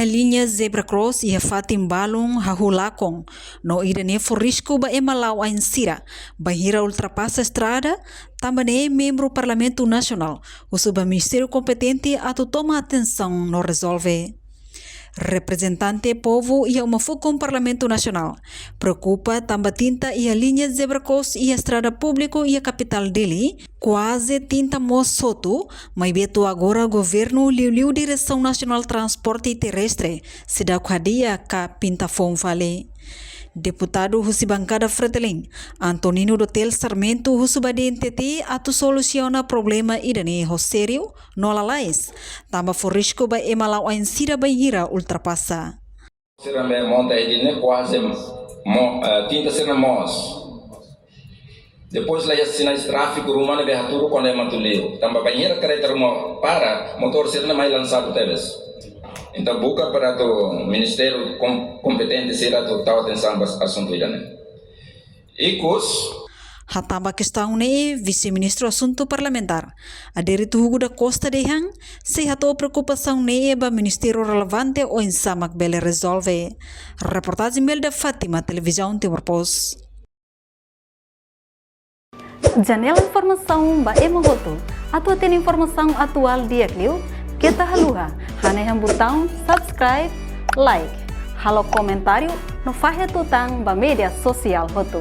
a linha zebra cross e a fatim balong hahulakong no irene risco ba emalau a insira bahira ultrapassa estrada também membro Parlamento Nacional o suba Ministério competente atu toma atenção no resolve. Representante povo e uma foco Parlamento Nacional preocupa também tinta e a linha zebra cross e a estrada público e a capital dele quase tinta moçoto, mas beto agora governo liu direção nacional transporte terrestre se dá quadia ka pinta fom fale. Deputado Husi Bancada Fretelin, Antonino Dotel Sarmento Husubadi NTT atu soluciona problema idane sério no lalais. Tamba risco ba emalau a insira bahira ultrapassa. Será monta idane quase tinta será mos. Depois lá já sinais tráfego rumano berraturo quando é matulio. Tamba banheira careta para motor será mais lançado teves. Então, buka para o Ministério competente será total atenção para o assunto ini. Ikut Hatamba questão ne vice-ministro assunto parlamentar. Aderi tuhugu da Costa de Hang, se hato preocupação ne ba ministério relevante ou insamak bele resolve. Reportagem bel da Fátima, televisão Timor Post. Janela informação ba emogoto. Atu tem informação atual dia kliu. Kita haluha, hane yang botão subscribe, like, halo comentário no fahe tutang ba media sosial hotu.